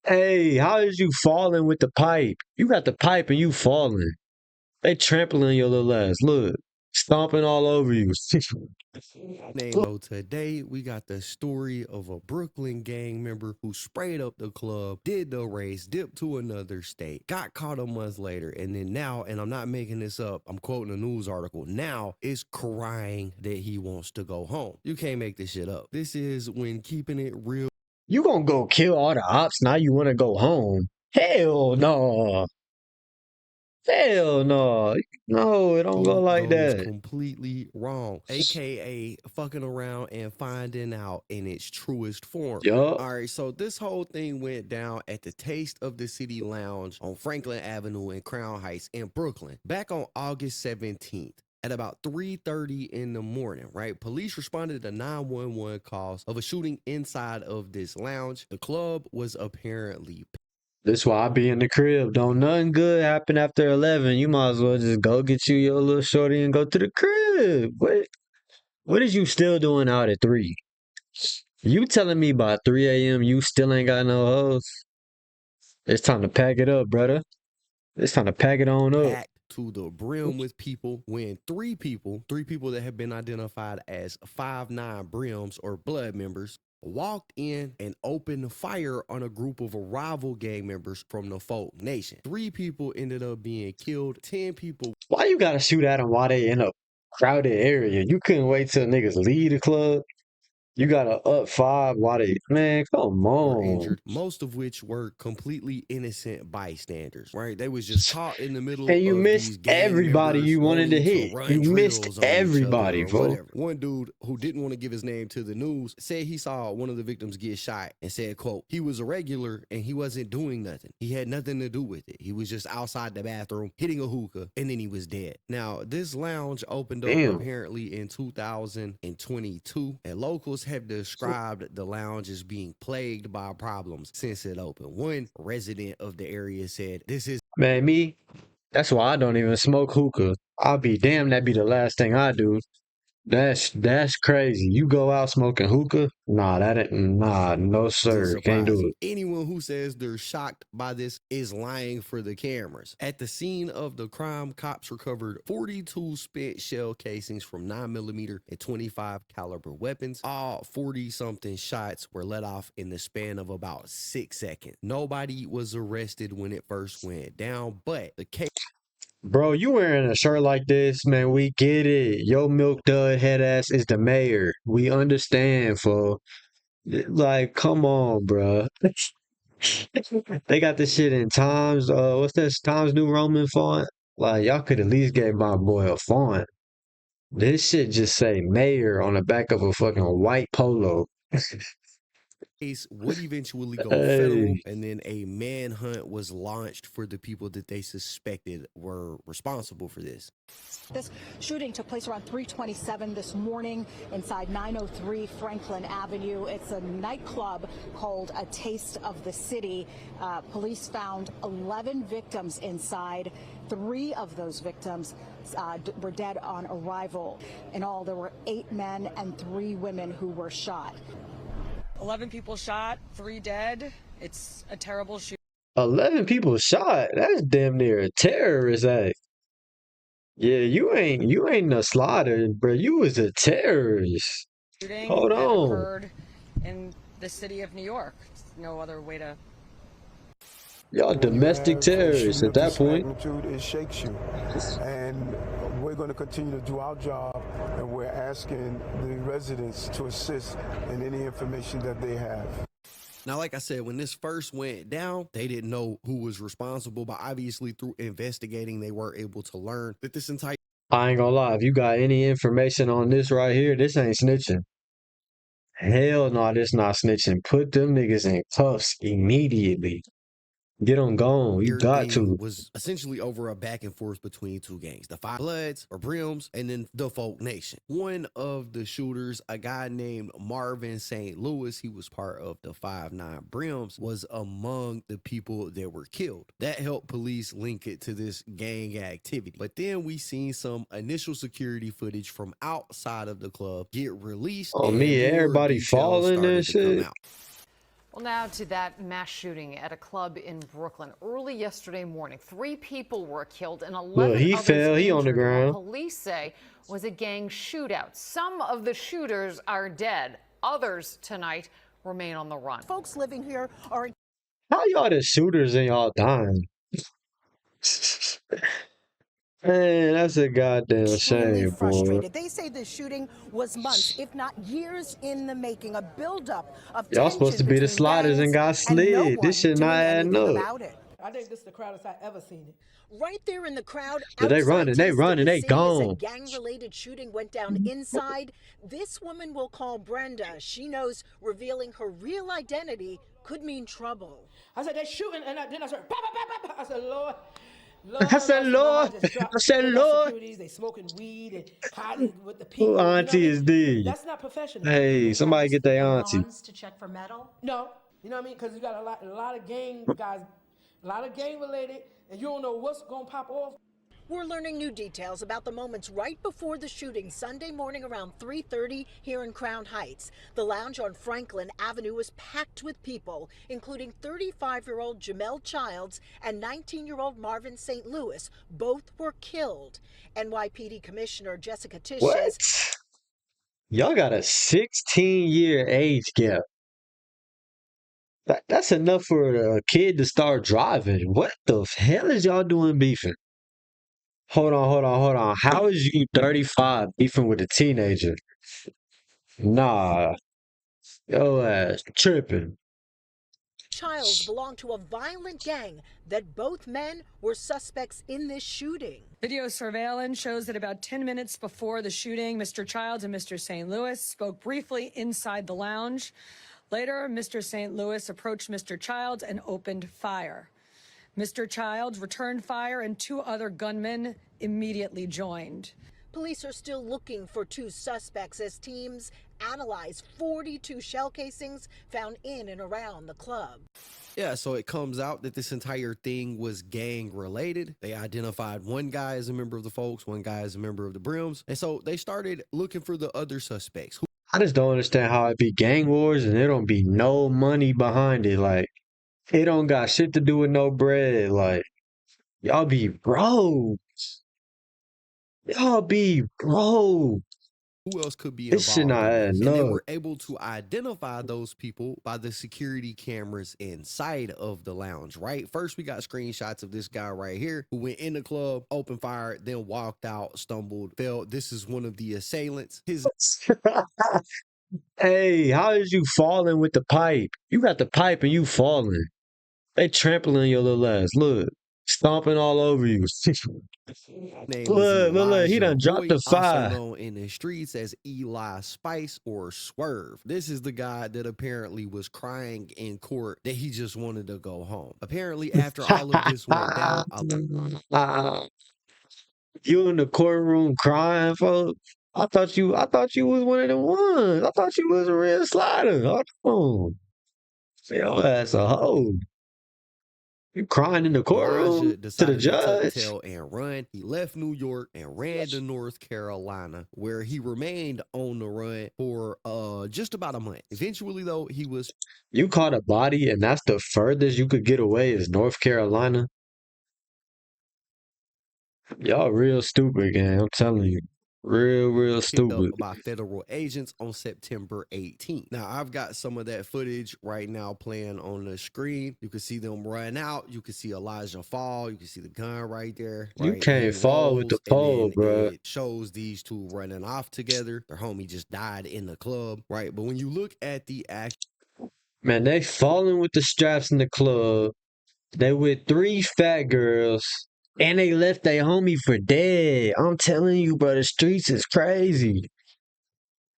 Hey, how is you falling with the pipe? You got the pipe and you falling. They trampling your little ass. Look, stomping all over you. Name though, today we got the story of a Brooklyn gang member who sprayed up the club, did the race, dipped to another state, got caught a month later, and then now, and I'm not making this up, I'm quoting a news article, now is crying that he wants to go home. You can't make this shit up. This is when keeping it real. You gonna go kill all the ops now you wanna go home? Hell no. Hell no. No, it don't go like Goes that. completely wrong, aka fucking around and finding out in its truest form. Yup. All right, so this whole thing went down at the Taste of the City Lounge on Franklin Avenue in Crown Heights in Brooklyn back on August 17th. At about 3:30 in the morning, right? Police responded to 911 calls of a shooting inside of this lounge. The club was apparently. That's why I be in the crib. Don't nothing good happen after 11. You might as well just go get you your little shorty and go to the crib. What is you still doing out at 3? You telling me by 3 a.m. you still ain't got no hoes? It's time to pack it up, brother. It's time to pack it on up. Packed to the brim with people when three people that have been identified as 5'9" brims or blood members, walked in and opened fire on a group of rival gang members from the Folk Nation. 3 people ended up being killed, 10 people Why you gotta shoot at them while they in a crowded area? You couldn't wait till niggas leave the club. You gotta up 5 while they, man, come were on. injured, most of which were completely innocent bystanders, right? They was just caught in the middle And you of missed these gang everybody members you wanted to wanting to hit. run You missed drills on each other everybody, or bro. whatever. One dude who didn't want to give his name to the news said he saw one of the victims get shot and said, quote, he was a regular and he wasn't doing nothing. He had nothing to do with it. He was just outside the bathroom hitting a hookah and then he was dead. Now, this lounge opened up Damn. apparently in 2022 and locals have described the lounge as being plagued by problems since it opened. One resident of the area said, this is Man, me, that's why I don't even smoke hookah. I'll be damned that be the last thing I do. That's crazy. You go out smoking hookah? Nah, that ain't nah, no sir. Can't do surprising. it. Anyone who says they're shocked by this is lying for the cameras. At the scene of the crime, cops recovered 42 spent shell casings from 9mm and 25 caliber weapons. All 40 something shots were let off in the span of about 6 seconds. Nobody was arrested when it first went down, but the case. Bro, you wearing a shirt like this, man, we get it. Yo milk dud head ass is the mayor. We understand, fool. Like, come on, bro. They got this shit in Times, what's this? Times New Roman font? Like, y'all could at least give my boy a font. This shit just say mayor on the back of a fucking white polo. Case would eventually go federal, Hey. and then a manhunt was launched for the people that they suspected were responsible for this. This shooting took place around 3:27 this morning inside 903 Franklin Avenue. It's a nightclub called A Taste of the City. Police found 11 victims inside. 3 of those victims were dead on arrival. In all, there were 8 men and 3 women who were shot. 11 people shot, 3 dead. It's a terrible shooting. 11 people shot. That's damn near a terrorist act. Yeah, you ain't a slaughter, bro. You was a terrorist. Hold That on. occurred in the city of New York. There's no other way to. Y'all When you domestic have a terrorists shooting at of that this point. magnitude, it shakes you. And we're going to continue to do our job, and we're asking the residents to assist in any information that they have. Now, like I said, when this first went down, they didn't know who was responsible, but obviously through investigating, they were able to learn that this entire. I ain't gonna lie. If you got any information on this right here, this ain't snitching. Hell no, this not snitching. Put them niggas in cuffs immediately. Get them gone. You got Thing to. was essentially over a back and forth between 2 gangs, the Five Bloods or Brims, and then the Folk Nation. One of the shooters, a guy named Marvin St. Louis, he was part of the 5'9" Brims, was among the people that were killed. That helped police link it to this gang activity. But then we seen some initial security footage from outside of the club get released, On and me, more everybody details falling and started to come shit. out. Well, now to that mass shooting at a club in Brooklyn. Early yesterday morning, 3 people were killed and Look, 11 he others fell. He on the injured in what ground. police say was a gang shootout. Some of the shooters are dead. Others tonight remain on the run. Folks living here are How y'all the shooters and y'all dying? Man, that's a goddamn extremely shame, boy. frustrated. They say the shooting was months, if not years, in the making, a buildup of Y'all supposed to tension be the between sliders and gangs got and no slid. This one shit not doing adding anything up. about it. I think this is the crowdest I've ever seen it. Right there in the crowd, Yeah, they outside running, Taste of the they City, as a gone. gang-related shooting went down inside. This woman we'll call Brenda. She knows revealing her real identity could mean trouble. I said, they're shooting, and then I started, bah, bah, bah, bah, bah. I said, Lord, I said, my Lord. heart just I dropped. said, They got Lord. securities, they smoking weed and hiding with the Who people. You know what I auntie mean? is these? That's not professional. Hey, somebody get their auntie. To check for metal. No, you know what I mean? Because you got a lot of gang guys, a lot of gang related, and you don't know what's gonna pop off. We're learning new details about the moments right before the shooting Sunday morning around 3:30 here in Crown Heights. The lounge on Franklin Avenue was packed with people, including 35-year-old Jamel Childs and 19-year-old Marvin St. Louis. Both were killed. NYPD Commissioner Jessica Tisch What? says Y'all got a 16-year age gap. That's enough for a kid to start driving. What the hell is y'all doing beefing? Hold on. How is you 35 beefing with a teenager? Nah, yo ass tripping. Childs belonged to a violent gang, that both men were suspects in this shooting. Video surveillance shows that about 10 minutes before the shooting, Mr. Childs and Mr. St. Louis spoke briefly inside the lounge. Later, Mr. St. Louis approached Mr. Childs and opened fire. Mr. Childs returned fire and 2 other gunmen immediately joined. Police are still looking for 2 suspects as teams analyze 42 shell casings found in and around the club. Yeah, so it comes out that this entire thing was gang related. They identified one guy as a member of the Folks, one guy as a member of the Brims. And so they started looking for the other suspects. I just don't understand how it be gang wars and there don't be no money behind it. Like, it don't got shit to do with no bread. Like, y'all be broke. Y'all be broke. Who else could be This shit involved not in this? adding And they up. were able to identify those people by the security cameras inside of the lounge, right? First, we got screenshots of this guy right here who went in the club, opened fire, then walked out, stumbled, fell. This is one of the assailants. His Hey, how is you falling with the pipe? You got the pipe and you falling. They trampling your little ass. Look, stomping all over you. name is Look, he Elijah done dropped the Hoyt, also fire. known in the streets as Eli Spice or Swerve. This is the guy that apparently was crying in court that he just wanted to go home. Apparently, after all of this went down, You in the courtroom crying, folks? I thought you was one of the ones. I thought you was a real slider. Hold on. Your ass a hoe. You crying in the courtroom Elijah to the decided to tuck judge? tail and run. He left New York and ran to North Carolina, where he remained on the run for just about a month. Eventually, though, he was You caught a body and that's the furthest you could get away is North Carolina? Y'all real stupid, gang. I'm telling you. Real picked up stupid. by federal agents on September 18th. Now, I've got some of that footage right now playing on the screen. You can see them run out. You can see Elijah fall. You can see the gun right there. You Right? can't He fall with the rolls, and pole, then bruh. it shows these 2 running off together. Their homie just died in the club, right? But when you look at the act, Man, they falling with the straps in the club. They with 3 fat girls. And they left their homie for dead. I'm telling you, bro, the streets is crazy.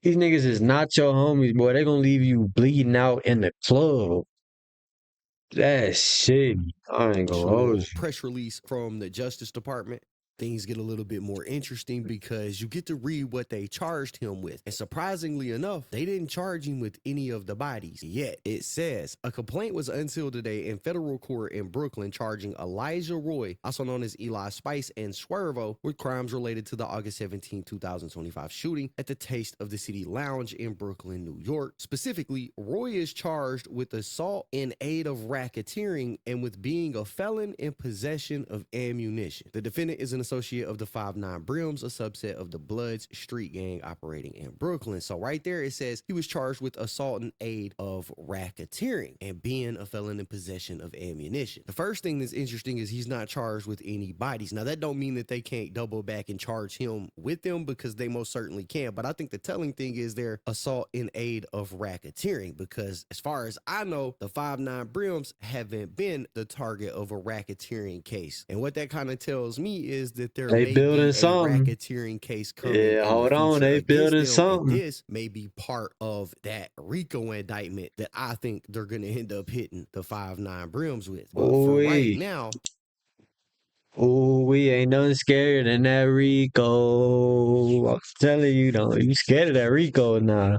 These niggas is not your homies, boy. They gonna leave you bleeding out in the club. That's shitty. I ain't gonna hold actual you. press release from the Justice Department. things get a little bit more interesting because you get to read what they charged him with. And surprisingly enough, they didn't charge him with any of the bodies yet. It says a complaint was unsealed today in federal court in Brooklyn charging Elijah Roy, also known as Eli Spice, and Swervo with crimes related to the August 17, 2025 shooting at the Taste of the City Lounge in Brooklyn, New York. Specifically, Roy is charged with assault in aid of racketeering and with being a felon in possession of ammunition. The defendant is an associate of the 5'9" Brims, a subset of the Bloods street gang operating in Brooklyn. So right there it says he was charged with assault in aid of racketeering and being a felon in possession of ammunition. The first thing that's interesting is he's not charged with any bodies. Now that don't mean that they can't double back and charge him with them, because they most certainly can. But I think the telling thing is their assault in aid of racketeering, because as far as I know, the 5'9" Brims haven't been the target of a racketeering case. And what that kind of tells me is that there They may building be a something. racketeering case coming Yeah, in the hold on. future They against building them, and something. this may be part of that RICO indictment that I think they're going to end up hitting the 5'9" Brims with. But for right Ooh-wee. now, Ooh, we ain't nothing scarier than that Rico. I'm telling you, don't you scared of that Rico now?